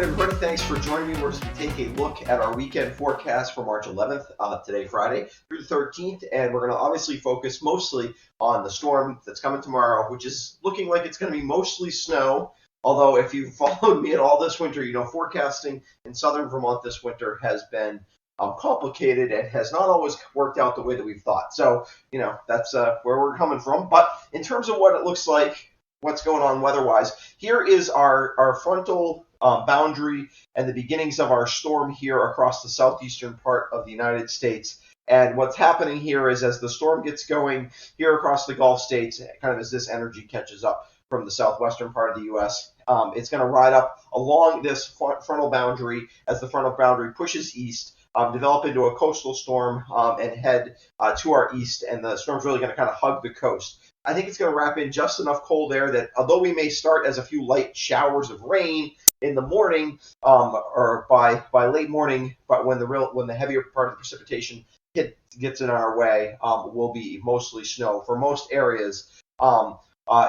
morning, everybody. Thanks for joining me. We're going to take a look at our weekend forecast for March 11th, today, Friday, through the 13th, and we're going to obviously focus mostly on the storm that's coming tomorrow, which is looking like it's going to be mostly snow. Although, if you've followed me at all this winter, you know forecasting in southern Vermont this winter has been complicated and has not always worked out the way that we've thought. So, that's where we're coming from. But in terms of what it looks like, what's going on weather-wise, here is our frontal boundary and the beginnings of our storm here across the southeastern part of the United States. And what's happening here is as the storm gets going here across the Gulf states, kind of as this energy catches up from the southwestern part of the U.S., it's going to ride up along this frontal boundary as the frontal boundary pushes east, develop into a coastal storm and head to our east, and the storm's really going to kind of hug the coast. I think it's going to wrap in just enough cold air that although we may start as a few light showers of rain in the morning or by late morning, but when the heavier part of the precipitation gets in our way, will be mostly snow for most areas,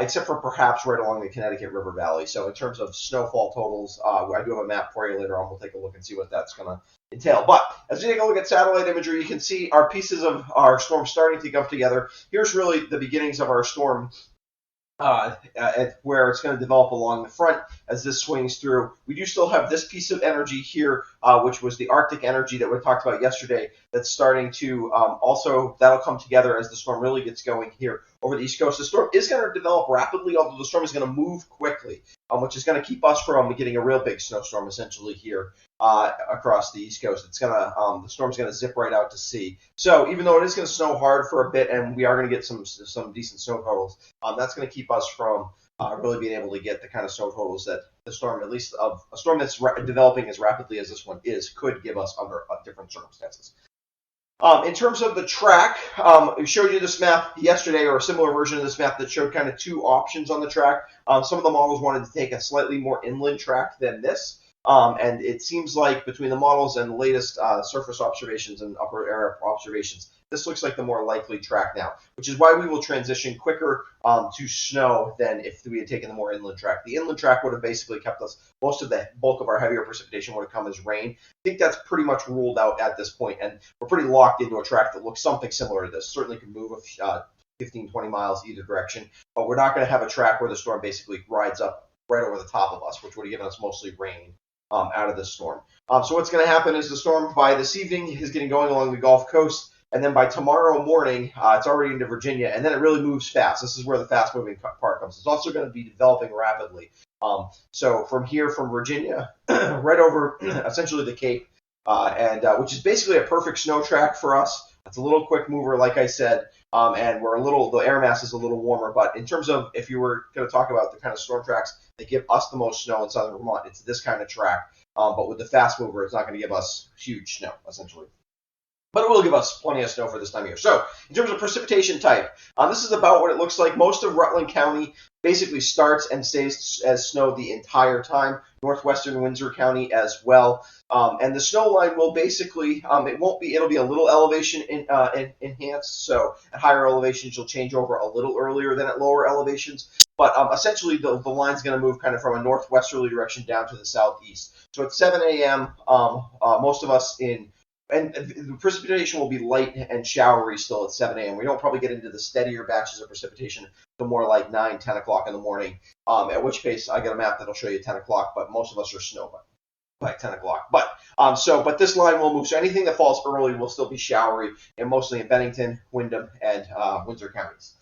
except for perhaps right along the Connecticut River Valley. So in terms of snowfall totals, I do have a map for you later on. We'll take a look and see what that's going to entail. But as we take a look at satellite imagery, you can see our pieces of our storm starting to come together. Here's really the beginnings of our storm, where it's going to develop along the front as this swings through. We do still have this piece of energy here, which was the Arctic energy that we talked about yesterday, that's starting to also, that'll come together as the storm really gets going here over the East Coast. The storm is going to develop rapidly, although the storm is going to move quickly, which is going to keep us from getting a real big snowstorm essentially here across the East Coast. It's going to the storm's going to zip right out to sea. So even though it is going to snow hard for a bit, and we are going to get some decent snow totals, that's going to keep us from really being able to get the kind of snow totals that the storm, at least of a storm that's developing as rapidly as this one is, could give us under different circumstances. In terms of the track, we showed you this map yesterday, or a similar version of this map that showed kind of two options on the track. Some of the models wanted to take a slightly more inland track than this. And it seems like between the models and the latest surface observations and upper air observations, this looks like the more likely track now, which is why we will transition quicker to snow than if we had taken the more inland track. The inland track would have basically kept us, most of the bulk of our heavier precipitation would have come as rain. I think that's pretty much ruled out at this point, and we're pretty locked into a track that looks something similar to this. Certainly can move 15, 20 miles either direction, but we're not going to have a track where the storm basically rides up right over the top of us, which would have given us mostly rain out of this storm. So what's going to happen is the storm by this evening is getting going along the Gulf Coast, and then by tomorrow morning, it's already into Virginia, and then it really moves fast. This is where the fast-moving part comes. It's also going to be developing rapidly. So from here, from Virginia, right over essentially the Cape, and which is basically a perfect snow track for us. It's a little quick mover, like I said, and the air mass is a little warmer. But in terms of if you were going to talk about the kind of storm tracks that give us the most snow in southern Vermont, it's this kind of track. But with the fast mover, it's not going to give us huge snow, essentially. But it will give us plenty of snow for this time of year. So in terms of precipitation type, this is about what it looks like. Most of Rutland County basically starts and stays as snow the entire time. Northwestern Windsor County as well. And the snow line will basically, it'll be a little elevation enhanced. So at higher elevations, you'll change over a little earlier than at lower elevations. But essentially, the line's going to move kind of from a northwesterly direction down to the southeast. So at 7 a.m., most of us and the precipitation will be light and showery still at 7 a.m. We don't probably get into the steadier batches of precipitation until more like 9, 10 o'clock in the morning, at which case I got a map that'll show you 10 o'clock, but most of us are snow by 10 o'clock. But this line will move. So anything that falls early will still be showery, and mostly in Bennington, Windham, and Windsor counties.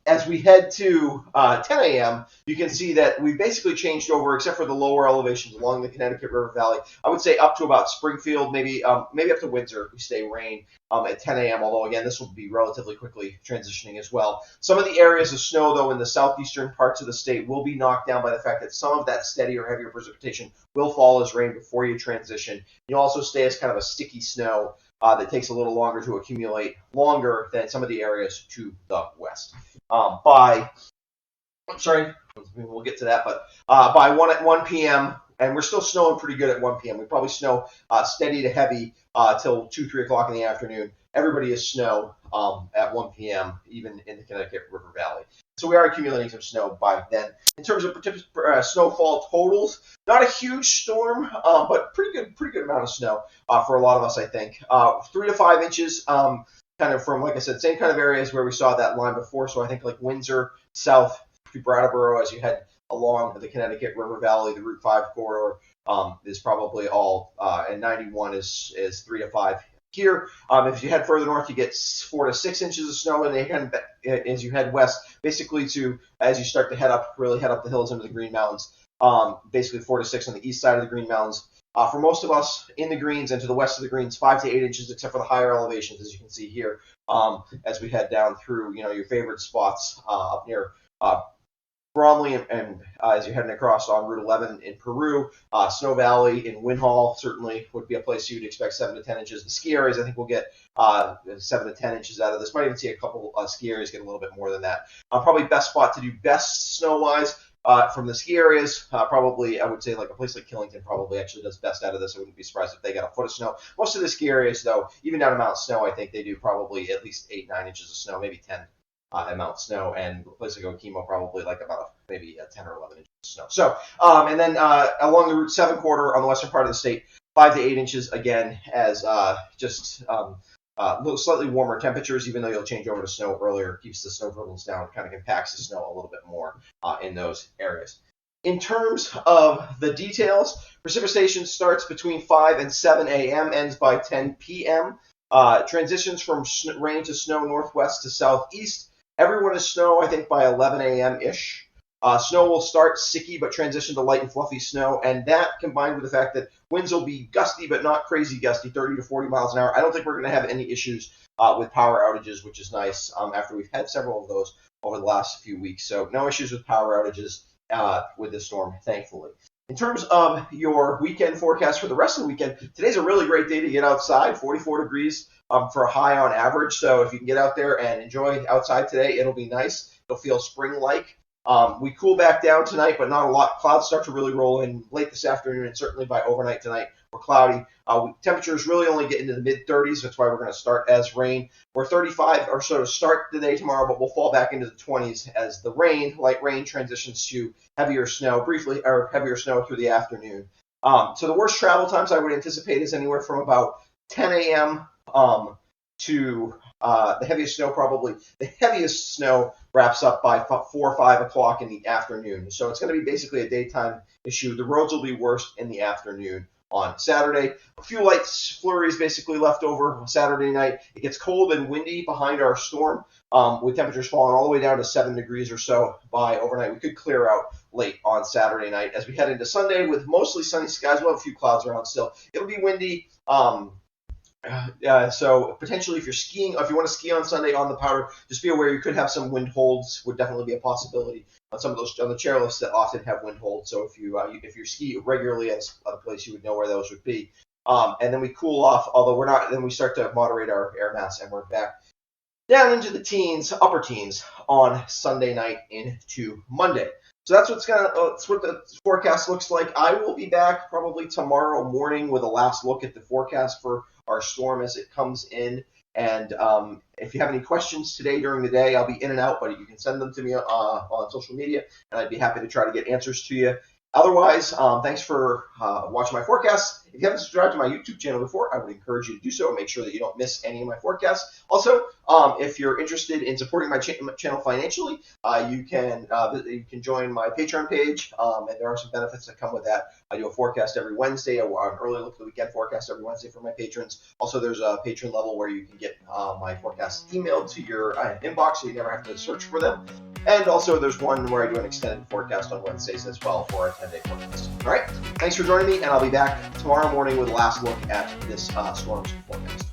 As we head to 10 a.m., you can see that we've basically changed over, except for the lower elevations along the Connecticut River Valley. I would say up to about Springfield, maybe up to Windsor, we stay rain at 10 a.m., although, again, this will be relatively quickly transitioning as well. Some of the areas of snow, though, in the southeastern parts of the state will be knocked down by the fact that some of that steadier, heavier precipitation will fall as rain before you transition. You'll also stay as kind of a sticky snow that takes a little longer to accumulate, longer than some of the areas to the west. We'll get to that, but by 1 p.m., and we're still snowing pretty good at 1 p.m. We probably snow steady to heavy till 2, 3 o'clock in the afternoon. Everybody is snow at 1 p.m., even in the Connecticut River Valley. So we are accumulating some snow by then. In terms of snowfall totals, not a huge storm, but pretty good amount of snow for a lot of us, I think. 3 to 5 inches, kind of from, like I said, same kind of areas where we saw that line before. So I think like Windsor, south to Brattleboro, as you head along the Connecticut River Valley, the Route 5 corridor is probably all, and 91 is 3 to 5 here. If you head further north, you get 4 to 6 inches of snow, and then as you head west, basically as you start to really head up the hills into the Green Mountains, basically 4 to 6 on the east side of the Green Mountains. For most of us in the Greens and to the west of the Greens, 5 to 8 inches, except for the higher elevations, as you can see here, as we head down through, your favorite spots up near Bromley and as you're heading across on Route 11 in Peru. Snow Valley in Winhall certainly would be a place you'd expect 7 to 10 inches. The ski areas, I think, will get 7 to 10 inches out of this. Might even see a couple ski areas get a little bit more than that. Probably best spot to do best snow-wise from the ski areas, probably I would say like a place like Killington probably actually does best out of this. I wouldn't be surprised if they got a foot of snow. Most of the ski areas, though, even down to Mount Snow, I think they do probably at least 8, 9 inches of snow, maybe 10 at Mount Snow, and a place like Okemo probably like about maybe 10 or 11 inches of snow. So, and then along the Route 7 corridor on the western part of the state, 5 to 8 inches again, as little slightly warmer temperatures, even though you'll change over to snow earlier, keeps the snow totals down, kind of compacts the snow a little bit more in those areas. In terms of the details, precipitation starts between 5 and 7 a.m., ends by 10 p.m. Transitions from rain to snow northwest to southeast. Everyone is snow, I think, by 11 a.m.-ish. Snow will start sticky but transition to light and fluffy snow, and that combined with the fact that winds will be gusty but not crazy gusty, 30 to 40 miles an hour. I don't think we're going to have any issues with power outages, which is nice after we've had several of those over the last few weeks. So no issues with power outages with this storm, thankfully. In terms of your weekend forecast for the rest of the weekend, today's a really great day to get outside, 44 degrees for a high on average. So if you can get out there and enjoy outside today, it'll be nice. It'll feel spring-like. We cool back down tonight, but not a lot. Clouds start to really roll in late this afternoon, and certainly by overnight tonight, we're cloudy. Temperatures really only get into the mid-30s. That's why we're going to start as rain. We're 35 or so to start the day tomorrow, but we'll fall back into the 20s as the light rain, transitions to heavier snow heavier snow through the afternoon. So the worst travel times I would anticipate is anywhere from about 10 a.m. To the heaviest snow wraps up by 4 or 5 o'clock in the afternoon. So it's going to be basically a daytime issue. The roads will be worst in the afternoon on Saturday. A few light flurries basically left over Saturday night. It gets cold and windy behind our storm, with temperatures falling all the way down to 7 degrees or so by overnight. We could clear out late on Saturday night. As we head into Sunday with mostly sunny skies, we'll have a few clouds around still. It'll be windy. So potentially if you want to ski on Sunday on the powder, just be aware you could have some wind holds, would definitely be a possibility on some of those, on the chairlifts that often have wind holds. So if you ski regularly at a place, you would know where those would be. And then we cool off, although then we start to moderate our air mass, and we're back down into the upper teens on Sunday night into Monday. So that's what the forecast looks like. I will be back probably tomorrow morning with a last look at the forecast for our storm as it comes in. And if you have any questions today during the day, I'll be in and out, but you can send them to me on social media, and I'd be happy to try to get answers to you. Otherwise, thanks for watching my forecasts. If you haven't subscribed to my YouTube channel before, I would encourage you to do so and make sure that you don't miss any of my forecasts. Also, if you're interested in supporting my channel financially, you can join my Patreon page, and there are some benefits that come with that. I do a forecast every Wednesday, an early look at the weekend forecast every Wednesday for my patrons. Also, there's a patron level where you can get my forecasts emailed to your inbox, so you never have to search for them. And also, there's one where I do an extended forecast on Wednesdays as well for a 10-day forecast. All right, thanks for joining me, and I'll be back tomorrow morning with a last look at this storm's forecast.